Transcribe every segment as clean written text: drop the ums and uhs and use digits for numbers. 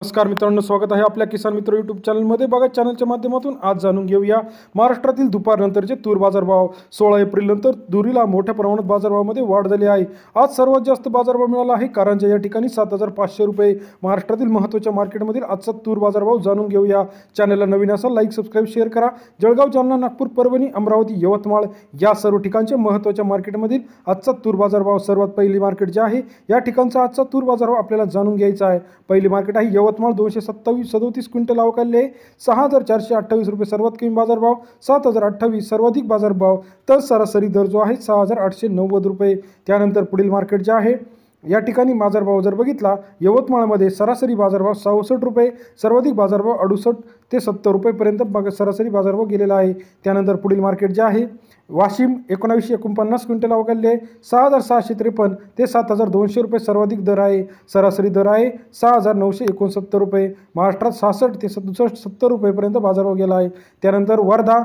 नमस्कार मित्रांनो, स्वागत आहे आपल्या किसान मित्र यूट्यूब चॅनलमध्ये। बघा, चॅनलच्या माध्यमातून आज जाणून घेऊया महाराष्ट्रातील दुपारनंतरचे तूर बाजारभाव। 16 एप्रिल नंतर तुरीला मोठ्या प्रमाणात बाजारभावामध्ये वाढ झाली आहे। आज सर्वात जास्त बाजारभाव मिळाला आहे कारंजा या ठिकाणी 7,500 रुपये। महाराष्ट्रातील महत्त्वाच्या मार्केटमधील आजचा तूर बाजारभाव जाणून घेऊया। चॅनलला नवीन असाल लाईक सबस्क्राईब शेअर करा। जळगाव, जालना, नागपूर, परभणी, अमरावती, यवतमाळ या सर्व ठिकाणचे महत्त्वाच्या मार्केटमधील आजचा तूर बाजारभाव। सर्वात पहिली मार्केट जे आहे या ठिकाणचा आजचा तूर बाजारभाव आपल्याला जाणून घ्यायचा आहे। पहिली मार्केट आहे यवतमाळ, 237 क्विंटल अवकाले 6,428 रुपये सर्वात कमी बाजारभाव, 7,028 सर्वाधिक बाजारभाव, तर सरासरी दर जो आहे 6,890 रुपये। त्यानंतर पुढील मार्केट जे आहे या ठिकाणी बाजारभाव जर बघितला, यवतमाळमध्ये सरासरी बाजारभाव 66 रुपये, सर्वाधिक बाजारभाव 68 ते 70 रुपयेपर्यंत सरासरी बाजारभाव गेलेला आहे। त्यानंतर पुढील मार्केट जे आहे वाशिम, 1949 क्विंटल अवकाले 6,653 ते 7,200 रुपये सर्वाधिक दर आहे। सरासरी दर आहे 6,969 रुपये। महाराष्ट्रात 66 ते 70 रुपयेपर्यंत बाजारभाव गेला आहे। त्यानंतर वर्धा,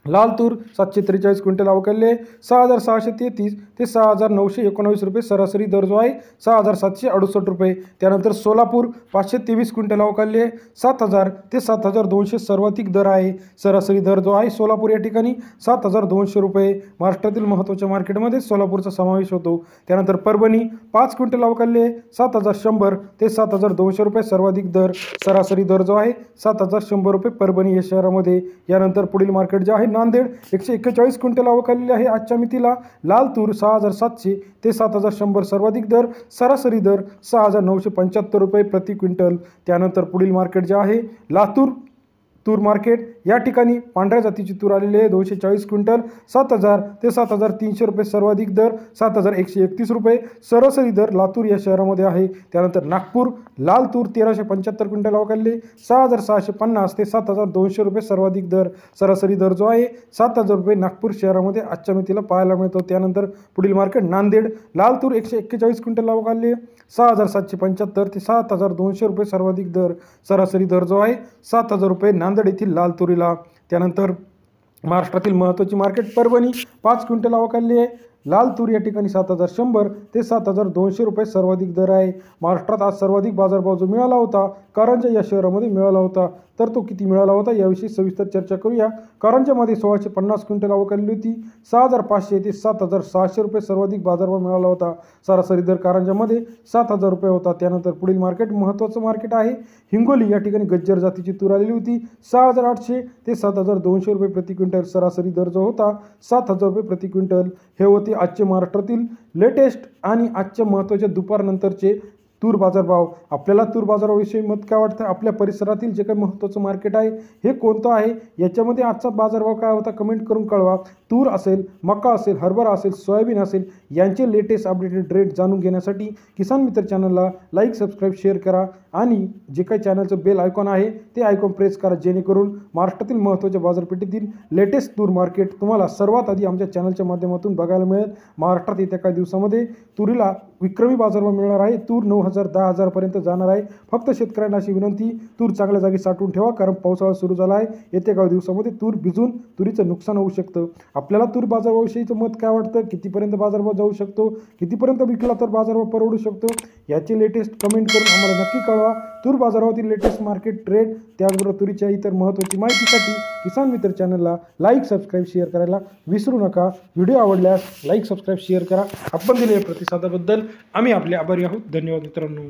लाल तूर 743 क्विंटल अवकाले 6,633 ते 6,919 रुपये सरासरी दर जो आहे 6,768 रुपये। त्यानंतर सोलापूर 523 क्विंटल अवकाले 7,000 ते 7,200 सर्वाधिक दर आहे। सरासरी दर जो आहे सोलापूर या ठिकाणी 7,200 रुपये। महाराष्ट्रातील महत्त्वाच्या मार्केटमध्ये सोलापूरचा समावेश होतो। त्यानंतर परभणी 5 क्विंटल अवकाले 7,100 ते 7,200 रुपये सर्वाधिक दर। सरासरी दर जो आहे 7,100 रुपये परभणी या शहरामध्ये। यानंतर पुढील मार्केट जे आहे नांदेड, 141 क्विंटल अवकालेली आहे आजच्या मितीला। लाल तूर 6,700 ते 7,100 सर्वाधिक दर, सरासरी दर 6,975 रुपये प्रति क्विंटल। त्यानंतर पुढील मार्केट जे आहे लातूर तूर मार्केट, या ठिकाणी पांढऱ्या जातीची तूर आलेली आहे 240 क्विंटल 7,000 ते 7,300 रुपये सर्वाधिक दर, 7,131 रुपये सरासरी दर लातूर या शहरामध्ये आहे। त्यानंतर नागपूर लाल तूर 1,375 क्विंटल अवकाले 6,650 ते 7,200 रुपये सर्वाधिक दर। सरासरी दर जो आहे 7,000 रुपये नागपूर शहरामध्ये आजच्या मितीला पाहायला मिळतो। त्यानंतर पुढील मार्केट नांदेड, लाल तूर 141 क्विंटल अवकाले 6,775 ते 7,200 रुपये सर्वाधिक दर। सरासरी दर जो आहे 7,000 रुपये नांदेड येथील लाल तुरीला। त्यानंतर महाराष्ट्रातील महत्त्वाची मार्केट परभणी, 5 क्विंटल अवकाले आहे लाल तूर या ठिकाणी 7,100 ते 7,200 रुपये सर्वाधिक दर आहे। महाराष्ट्रात आज सर्वाधिक बाजारभाव जो मिळाला होता कारंजा या शहरामध्ये मिळाला होता, तर तो किती मिळाला होता याविषयी सविस्तर चर्चा करूया। कारंजामध्ये 1,650 क्विंटल अवकालेली होती 6,500 ते 7,600 रुपये सर्वाधिक बाजारभाव मिळाला होता। सरासरी दर कारंजामध्ये 7,000 रुपये होता। त्यानंतर पुढील मार्केट महत्त्वाचं मार्केट आहे हिंगोली, या ठिकाणी गज्जर जातीची तूर आलेली होती 6,800 ते 7,200 रुपये प्रति क्विंटल। सरासरी दर जो होता 7,000 रुपये प्रति क्विंटल। हे होते आजचे महाराष्ट्रातील लेटेस्ट आणि आजच्या महत्त्वाच्या दुपारनंतरचे तूर बाजारभाव। आपल्याला तूर बाजाराविषयी मत काय वाटतं? आपल्या परिसरातील जे काही महत्त्वाचं मार्केट आहे हे कोणतं आहे, याच्यामध्ये आजचा बाजारभाव काय होता कमेंट करून कळवा। तूर असेल, मका असेल, हरभरा असेल, सोयाबीन असेल, यांचे लेटेस्ट अपडेटेड रेट जाणून घेण्यासाठी किसान मित्र चॅनलला लाईक सबस्क्राईब शेअर करा आणि जे काही चॅनलचं बेल आयकॉन आहे ते आयकॉन प्रेस करा, जेणेकरून महाराष्ट्रातील महत्त्वाच्या बाजारपेठेतील लेटेस्ट तूर मार्केट तुम्हाला सर्वात आधी आमच्या चॅनलच्या माध्यमातून बघायला मिळेल। महाराष्ट्रात येत्या काही दिवसामध्ये तुरीला विक्रमी बाजारभाव मिळणार आहे। तूर 9,000 10,000 पर्यंत जाणार आहे। फक्त शेतकऱ्यांना अशी विनंती, तूर चांगल्या जागी साठवून ठेवा, कारण पावसाळा सुरू झाला आहे। येत्या काही दिवसामध्ये तूर भिजून तुरीचं नुकसान होऊ शकतं। आपल्याला तूर बाजारभावाविषयीचं मत काय वाटतं? कितीपर्यंत बाजारभाव जाऊ शकतो? कितीपर्यंत विकला तर बाजारभाव परवडू शकतो? याची लेटेस्ट कमेंट करून आम्हाला नक्की कळवा। तूर बाजारावरील लेटेस्ट मार्केट ट्रेड, त्याचबरोबर तुरीच्या इतर महत्त्वाची माहितीसाठी किसान मित्र चॅनलला लाईक सबस्क्राईब शेअर करायला विसरू नका। व्हिडिओ आवडल्यास लाईक सबस्क्राईब शेअर करा। आपण दिलेल्या प्रतिसादाबद्दल आम्ही आपले आभारी आहोत। धन्यवाद मित्रांनो।